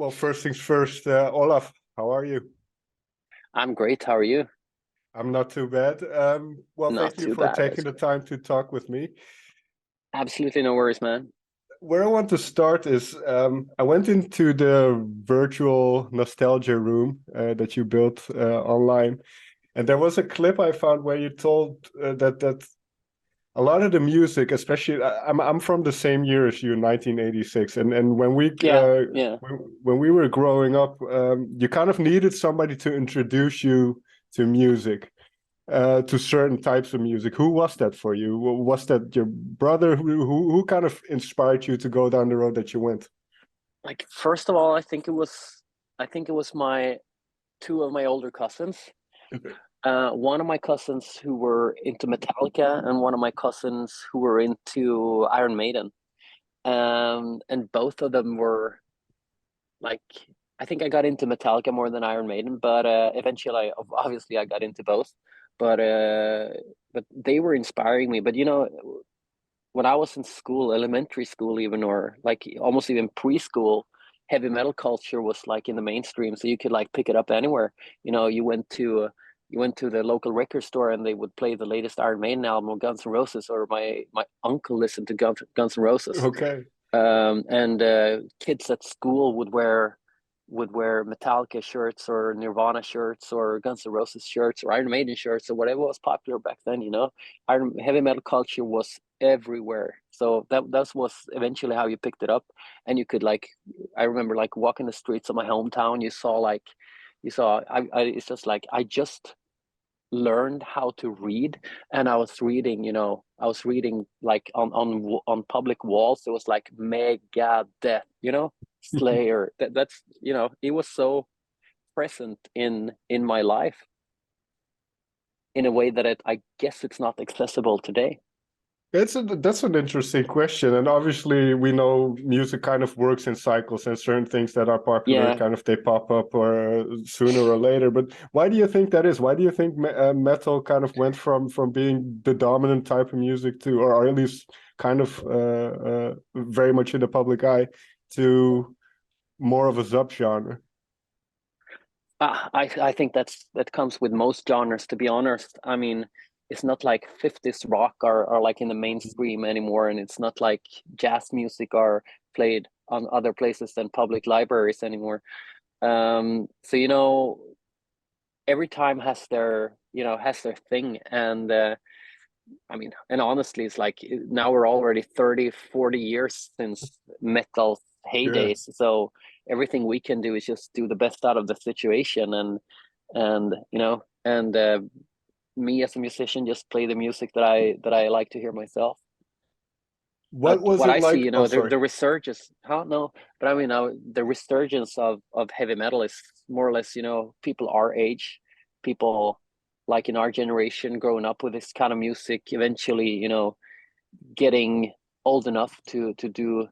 Well, first things first, Olaf, how are you? I'm great. How are you? I'm not too bad. Well, Not thank you too for bad. taking That's the great. time to talk with me. Absolutely no worries, man. Where I want to start is I went into the virtual nostalgia room that you built online, and there was a clip I found where you told that a lot of the music, especially I'm from the same year as you, 1986, and Yeah, yeah. when we were growing up, you kind of needed somebody to introduce you to music, to certain types of music. Who was that for you? Was that your brother? Who kind of inspired you to go down the road that you went? Like first of all, I think it was my two of my older cousins. One of my cousins who were into Metallica, and one of my cousins who were into Iron Maiden. And both of them were like, I think I got into Metallica more than Iron Maiden, but eventually, obviously, I got into both. But uh, but they were inspiring me. But when I was in school, elementary school even, or like almost even preschool, heavy metal culture was like in the mainstream, so you could like pick it up anywhere. You went to the local record store and they would play the latest Iron Maiden album or Guns N' Roses, or my uncle listened to Guns N' Roses. Okay. And kids at school would wear Metallica shirts or Nirvana shirts or Guns N' Roses shirts or Iron Maiden shirts or whatever was popular back then. Heavy metal culture was everywhere. So that was eventually how you picked it up, and you could like, I remember like walking the streets of my hometown. It's just like I just learned how to read, and I was reading like on public walls. It was like Megadeth, Slayer. It was so present in my life in a way that I guess it's not accessible today. That's an interesting question, and obviously we know music kind of works in cycles, and certain things that are popular Yeah. kind of they pop up or sooner or later. But why do you think that is? Why do you think metal kind of went from being the dominant type of music to, or at least kind of very much in the public eye, to more of a subgenre? I think that comes with most genres, to be honest. I mean, it's not like 50s rock are like in the mainstream anymore, and it's not like jazz music are played on other places than public libraries anymore. So every time has their thing, and I mean, and honestly, it's like now we're already 30, 40 years since metal Yeah. heydays. So everything we can do is just do the best out of the situation, and me as a musician just play the music that I like to hear myself. What But was what it I see, like? Oh, the sorry. resurgence, huh? No, but I mean, now the resurgence of heavy metal is more or less, people our age, people like in our generation, growing up with this kind of music, eventually, getting old enough to do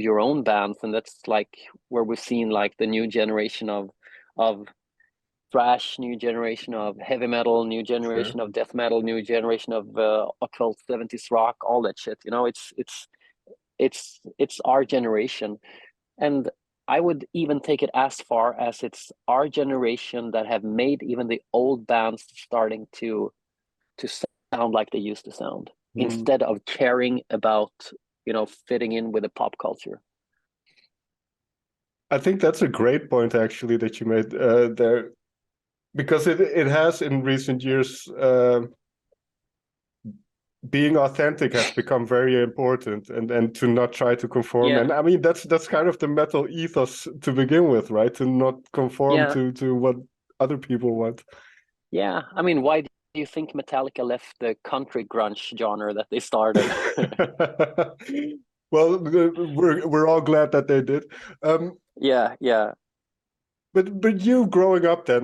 your own bands, and that's like where we've seen like the new generation of thrash, new generation of heavy metal, new Sure. generation of death metal, new generation of occult 70s rock, all that shit. It's our generation, and I would even take it as far as it's our generation that have made even the old bands starting to sound like they used to sound, Hmm. instead of caring about fitting in with the pop culture. I think that's a great point actually that you made there, because it has in recent years being authentic has become very important, and to not try to conform. And Yeah, I mean that's kind of the metal ethos to begin with, right? To not conform yeah, to what other people want. yeah. I mean, why do you think Metallica left the country grunge genre that they started? Well, we're all glad that they did. Yeah, yeah. But you growing up then,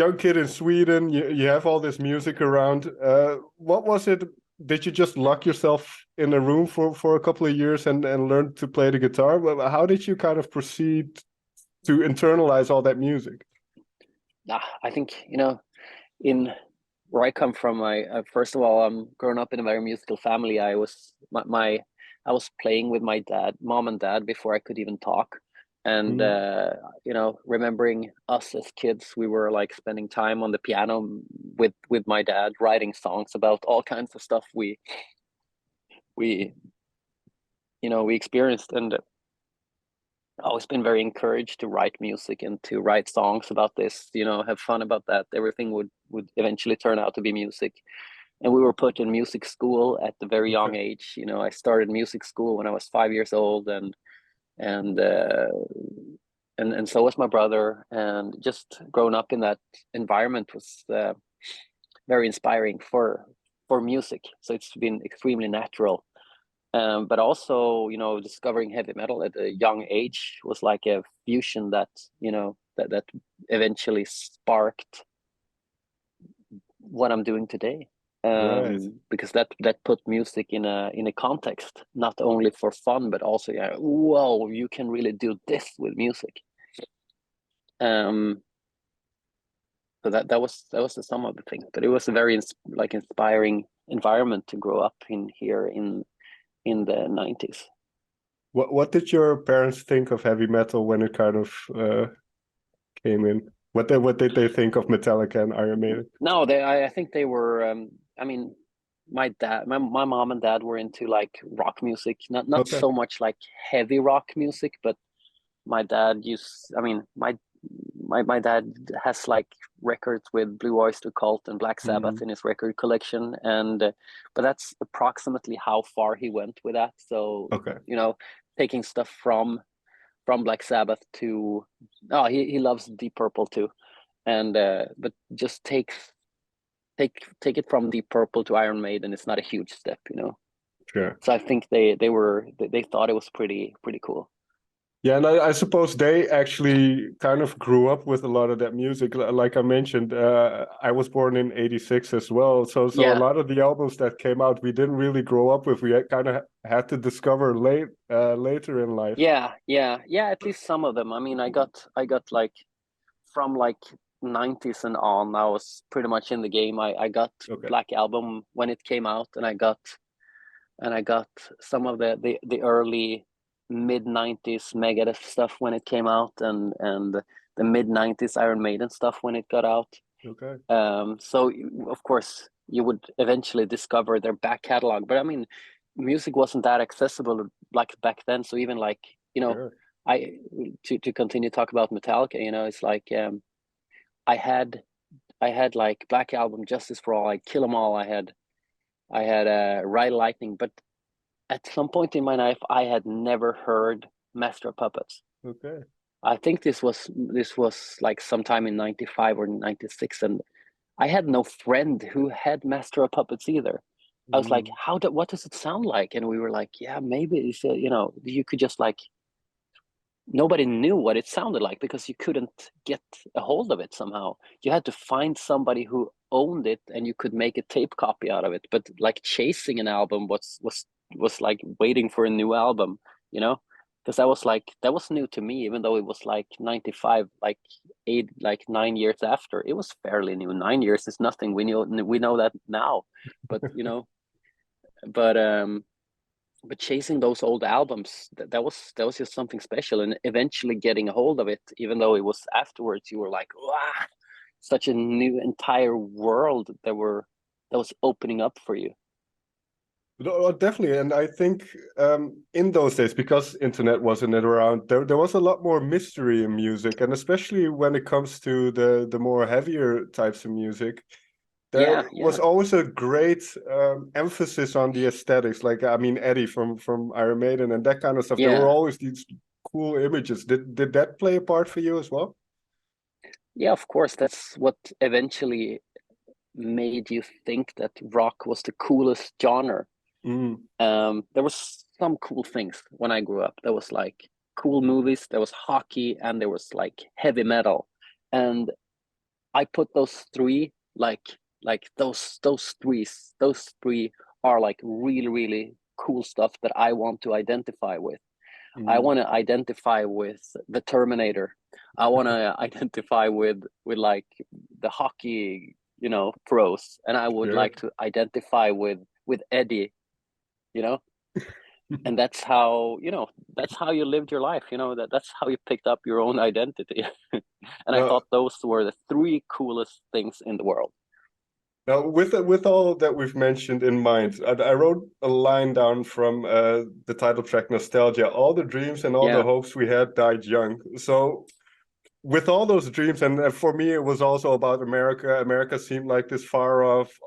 young kid in Sweden, you have all this music around. What was it? Did you just lock yourself in a room for a couple of years and learn to play the guitar? How did you kind of proceed to internalize all that music? I think, in where I come from, I first of all, I'm growing up in a very musical family. I I was playing with my mom and dad before I could even talk. And remembering us as kids, we were like spending time on the piano with my dad, writing songs about all kinds of stuff we experienced. And always been very encouraged to write music and to write songs about this, have fun about that. Everything would eventually turn out to be music. And we were put in music school at the very young age. I started music school when I was 5 years old, and so was my brother. And just growing up in that environment was very inspiring for music. So it's been extremely natural. But also, discovering heavy metal at a young age was like a fusion that that eventually sparked what I'm doing today. Right. Because that put music in a context, not only for fun, but also, whoa, you can really do this with music. So that was the sum of the thing. But it was a very inspiring environment to grow up in here in the 90s. What did your parents think of heavy metal when it kind of came in? What did they think of Metallica and Iron Maiden? No, I think they were. I mean, my mom and dad were into like rock music, not so much like heavy rock music, but my dad my dad has like records with Blue Oyster Cult and Black Sabbath in his record collection, and but that's approximately how far he went with that. So taking stuff from Black Sabbath to he loves Deep Purple too, and but just take it from Deep Purple to Iron Maiden. It's not a huge step, Sure. So I think they thought it was pretty cool. Yeah, and I suppose they actually kind of grew up with a lot of that music. Like I mentioned, I was born in '86 as well. So a lot of the albums that came out, we didn't really grow up with. We kind of had to discover later in life. Yeah. At least some of them. I mean, I got like from like '90s and on. I was pretty much in the game. I got Black Album when it came out, and I got some of the early mid-90s Megadeth stuff when it came out, and the mid-90s Iron Maiden stuff when it got out. So of course you would eventually discover their back catalog, but I mean, music wasn't that accessible like back then. So even like I to continue talk about Metallica, it's like I had like Black Album, Justice for All, I Kill 'Em All, I had Ride Lightning, but at some point in my life, I had never heard Master of Puppets. I think this was like sometime in '95 or '96, and I had no friend who had Master of Puppets either. I was like, what does it sound like? And we were like, yeah, maybe it's you could just like, nobody knew what it sounded like because you couldn't get a hold of it somehow. You had to find somebody who owned it and you could make a tape copy out of it. But like chasing an album was like waiting for a new album, because that was new to me, even though it was like '95, like 9 years after. It was fairly new. 9 years is nothing. We know that now, but but chasing those old albums, that was just something special. And eventually getting a hold of it, even though it was afterwards, you were like, wow, such a new entire world that was opening up for you. No, definitely, and I think in those days, because internet wasn't around, there was a lot more mystery in music, and especially when it comes to the more heavier types of music, there was always a great emphasis on the aesthetics. Like, I mean, Eddie from Iron Maiden and that kind of stuff. There were always these cool images. Did that play a part for you as well? Yeah, of course. That's what eventually made you think that rock was the coolest genre. There was some cool things when I grew up. There was like cool movies, there was hockey, and there was like heavy metal. And I put those three those three are like really, really cool stuff that I want to identify with. I want to identify with the Terminator. I want to identify with like the hockey, pros, and I would like to identify with Eddie, and that's how, that's how you lived your life. That's how you picked up your own identity. And I Now, thought those were the three coolest things in the world. now, with all that we've mentioned in mind, I wrote a line down from the title track "Nostalgia." All the dreams and all the Yeah. hopes we had died young. So, with all those dreams, and for me, it was also about America. America seemed like this far off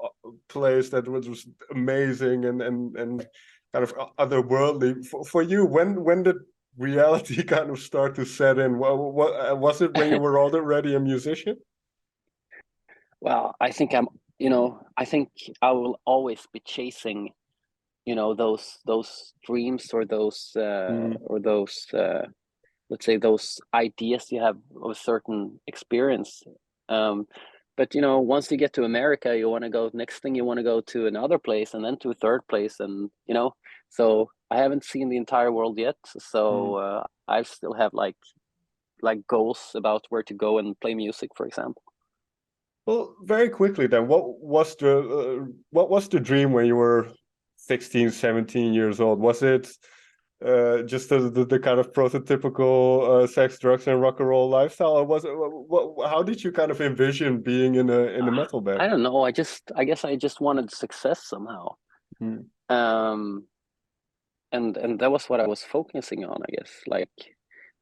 place that was amazing and kind of otherworldly. For you, when did reality kind of start to set in? What was it when you were already a musician? Well, I think I will always be chasing, those dreams, or those let's say those ideas you have of a certain experience. But once you get to America, you want to go, next thing you want to go to another place, and then to a third place, and so I haven't seen the entire world yet. So I still have like goals about where to go and play music, for example. Well, very quickly then, what was the dream when you were 16, 17 years old? Was it just the kind of prototypical sex, drugs, and rock and roll lifestyle, or was it how did you kind of envision being in a metal band? I don't know. I guess I just wanted success somehow. Hmm. Um, and that was what I was focusing on, I guess, like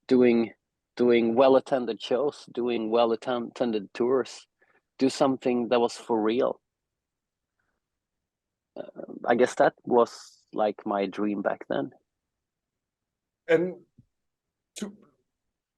doing well attended shows, doing well attended tours, do something that was for real. I guess that was like my dream back then. And to,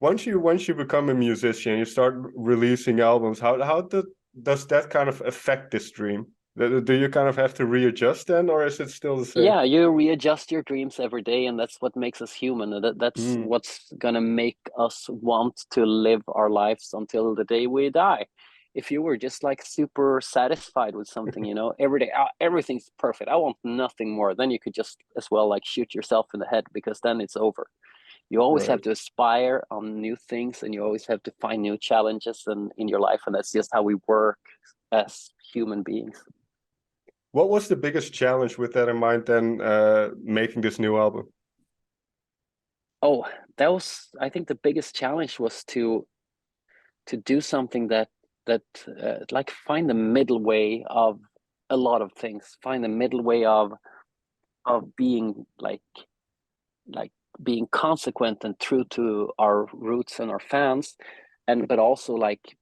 once you become a musician, you start releasing albums. Does that kind of affect this dream? Do you kind of have to readjust then, or is it still the same? Yeah, you readjust your dreams every day, and that's what makes us human. That's Mm, what's gonna make us want to live our lives until the day we die. If you were just like super satisfied with something, every day, everything's perfect, I want nothing more, then you could just as well like shoot yourself in the head, because then it's over. You always have right. to aspire on new things, and you always have to find new challenges in your life, and that's just how we work as human beings. What was the biggest challenge with that in mind then, making this new album? Oh, I think the biggest challenge was to do something that like find the middle way of a lot of things, find the middle way of being like being consequent and true to our roots and our fans, and but also like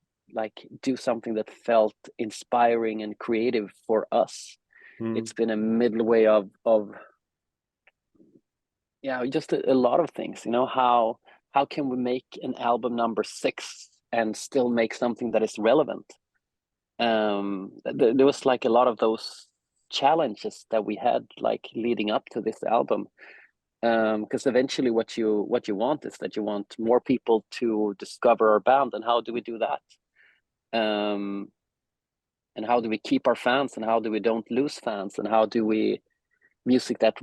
do something that felt inspiring and creative for us. Mm. It's been a middle way of yeah, just a lot of things. How can we make an album number 6 and still make something that is relevant? There was like a lot of those challenges that we had like leading up to this album, because eventually what you want is that you want more people to discover our band, and how do we do that? um and how do we keep our fans, and how do we don't lose fans, and how do we music that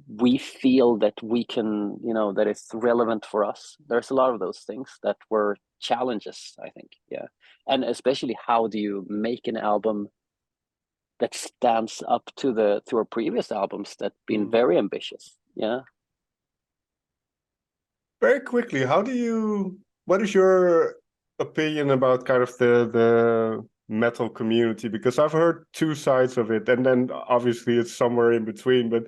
we feel that we can, that is relevant for us? There's a lot of those things that were challenges, I think. Yeah. And especially, how do you make an album that stands up to our previous albums that been Mm. very ambitious? Yeah. Very quickly, what is your opinion about kind of the metal community? Because I've heard two sides of it, and then obviously it's somewhere in between. But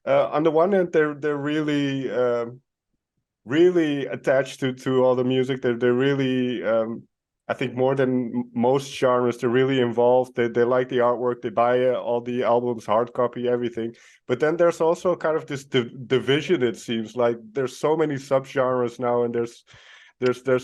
on the one hand, they're really attached to all the music. They're really I think more than most genres, they're really involved. They like the artwork. They buy all the albums, hard copy, everything. But then there's also kind of this division. It seems like there's so many subgenres now, and there's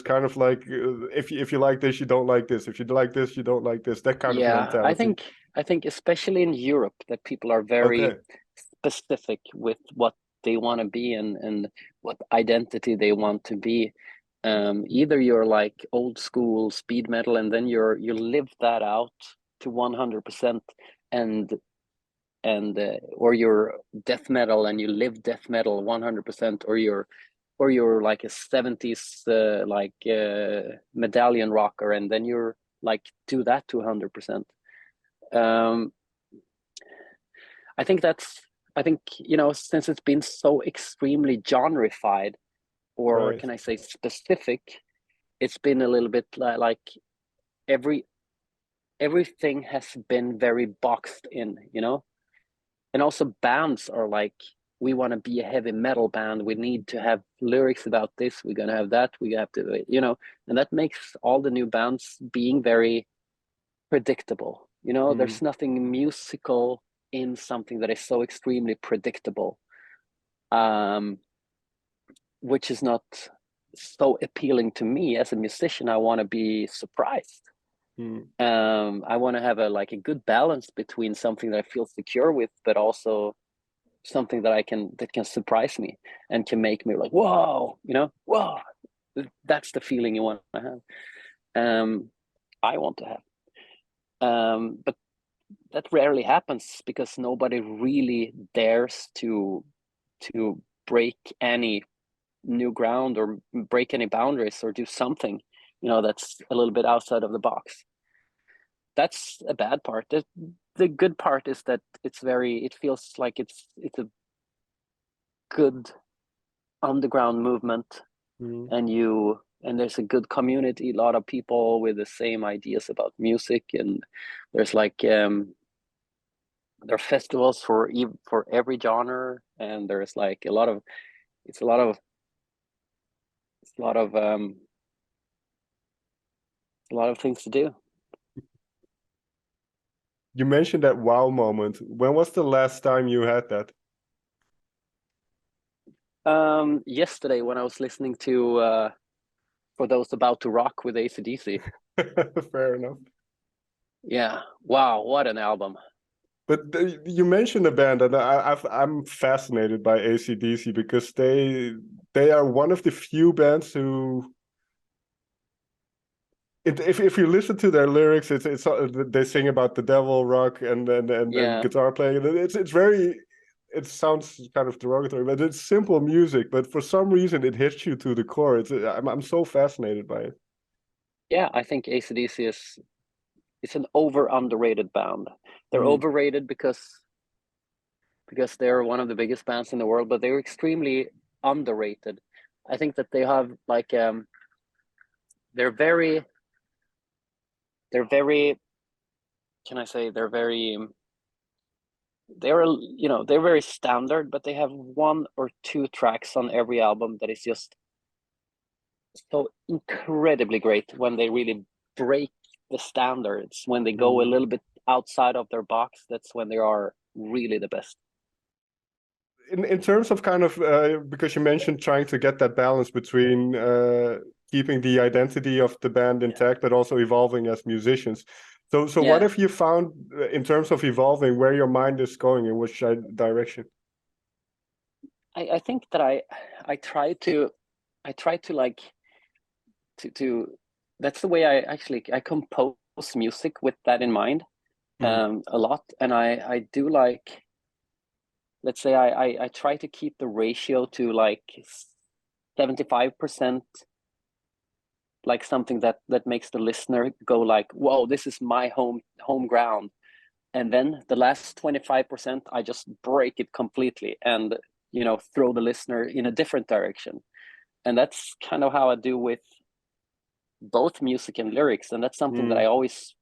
kind of like if you like this, you don't like this. If you like this, you don't like this. That kind of Yeah, mentality. I think especially in Europe, that people are very Okay. specific with what they want to be, and what identity they want to be. Either you're like old school speed metal, and then you live that out to 100%, and or you're death metal and you live death metal 100%, or you're like a 70s medallion rocker, and then you're like do that to 100%. um I think since it's been so extremely genreified, or Right. can I say specific, it's been a little bit like everything has been very boxed in, and also bands are like, we want to be a heavy metal band, we need to have lyrics about this, we're going to have that, we have to, and that makes all the new bands being very predictable. There's nothing musical in something that is so extremely predictable, which is not so appealing to me as a musician. I want to be surprised. I want to have a good balance between something that I feel secure with, but also something that can surprise me and can make me like, whoa, whoa. That's the feeling you want to have. I want to have. But that rarely happens because nobody really dares to break any new ground or break any boundaries or do something, that's a little bit outside of the box. That's a bad part. The good part is that it feels like it's a good underground movement, and there's a good community, a lot of people with the same ideas about music, and there's there are festivals for every genre, and there's like a lot of things to do. You mentioned that wow moment. When was the last time you had that? Yesterday when I was listening to For Those About to Rock with AC/DC. Fair enough. Yeah. Wow, what an album. But you mentioned a band, and I'm fascinated by AC/DC because they are one of the few bands who, if you listen to their lyrics, it's they sing about the devil, rock, and guitar playing. It's very, it sounds kind of derogatory, but it's simple music. But for some reason, it hits you to the core. I'm so fascinated by it. Yeah, I think AC/DC it's an underrated band. They're overrated because they're one of the biggest bands in the world, but they're extremely underrated. I think that they have they're very can I say they're very standard, but they have one or two tracks on every album that is just so incredibly great when they really break the standards, when they go a little bit outside of their box. That's when they are really the best. In terms of kind of because you mentioned trying to get that balance between keeping the identity of the band intact, but also evolving as musicians. So what have you found in terms of evolving, where your mind is going, in which direction? I think that I try to like to that's the way I compose music with that in mind a lot, and I do like, let's say I try to keep the ratio to like 75% like something that makes the listener go like, whoa, this is my home ground, and then the last 25% I just break it completely and throw the listener in a different direction. And that's kind of how I do with both music and lyrics, and that's something that I always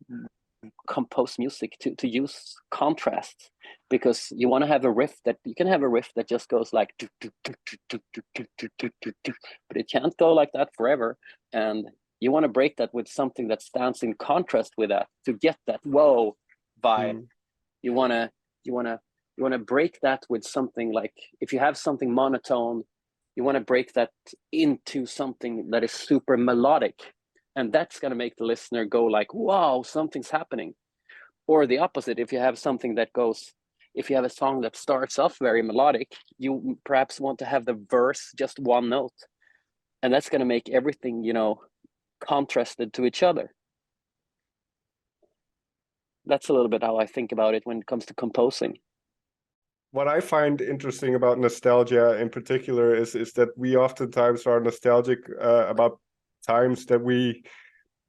compose music to use contrast, because you want to have a riff that you can have a riff that just goes like but it can't go like that forever, and you want to break that with something that stands in contrast with that to get that whoa vibe. You want to break that with something like, if you have something monotone, you want to break that into something that is super melodic, and that's going to make the listener go like, wow, something's happening. Or the opposite, if you have a song that starts off very melodic, you perhaps want to have the verse just one note, and that's going to make everything contrasted to each other. That's a little bit how I think about it when it comes to composing. What I find interesting about nostalgia in particular is that we oftentimes are nostalgic about times that we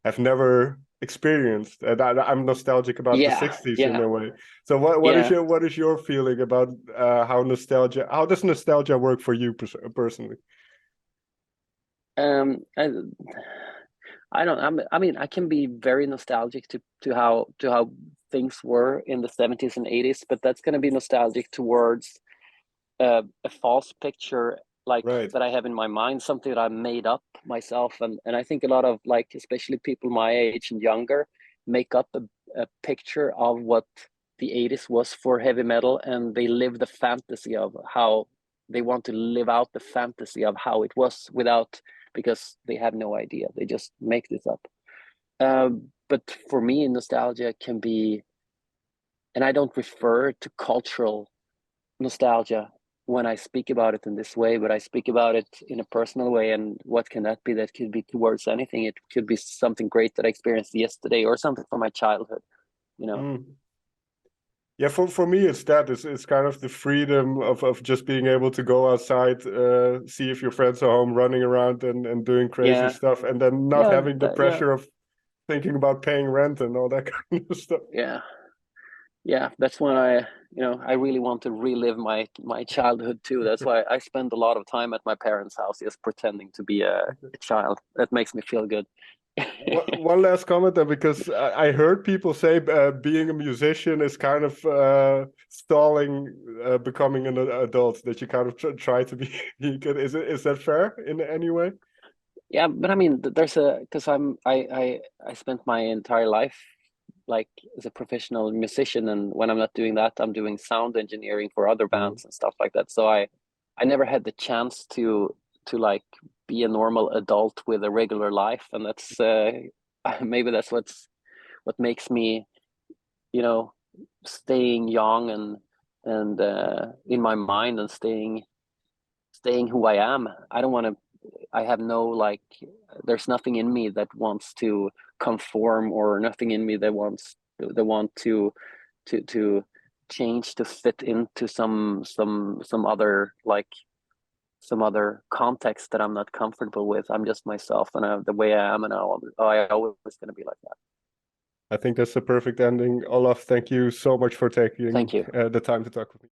have never experienced. And I'm nostalgic about the Yeah, 60s in yeah, a way. So yeah. what is your feeling about how does nostalgia work for you personally? Um, I, I don't. I mean, I can be very nostalgic to how things were in the 70s and 80s, but that's going to be nostalgic towards a false picture like Right. that I have in my mind, something that I made up myself, and I think a lot of like especially people my age and younger make up a picture of what the 80s was for heavy metal, and they live the fantasy of how they want to live out the fantasy of how it was without, because they have no idea, they just make this up. But for me, nostalgia can be, and I don't refer to cultural nostalgia when I speak about it in this way, but I speak about it in a personal way. And what can that be? That could be towards anything. It could be something great that I experienced yesterday or something from my childhood, you know? Mm. Yeah, for me, it's kind of the freedom of just being able to go outside, see if your friends are home, running around and doing crazy Yeah. stuff, and then not Yeah. having the Yeah. pressure of thinking about paying rent and all that kind of stuff. Yeah. Yeah. That's when I really want to relive my childhood too. That's why I spend a lot of time at my parents' house just pretending to be a child. That makes me feel good. One last comment then, because I heard people say being a musician is kind of stalling becoming an adult, that you kind of try to be good. Is that fair in any way? Yeah, but I mean, there's a because I spent my entire life like as a professional musician, and when I'm not doing that, I'm doing sound engineering for other Mm. bands and stuff like that. So I never had the chance to like be a normal adult with a regular life, and that's maybe that's what makes me, you know, staying young and in my mind and staying who I am. I don't want to. I have no like. There's nothing in me that wants to conform, or nothing in me that want to change to fit into some other like some other context that I'm not comfortable with. I'm just myself, and the way I am, and I always going to be like that. I think that's the perfect ending. Olaf, thank you so much for taking Thank you. the time to talk with me.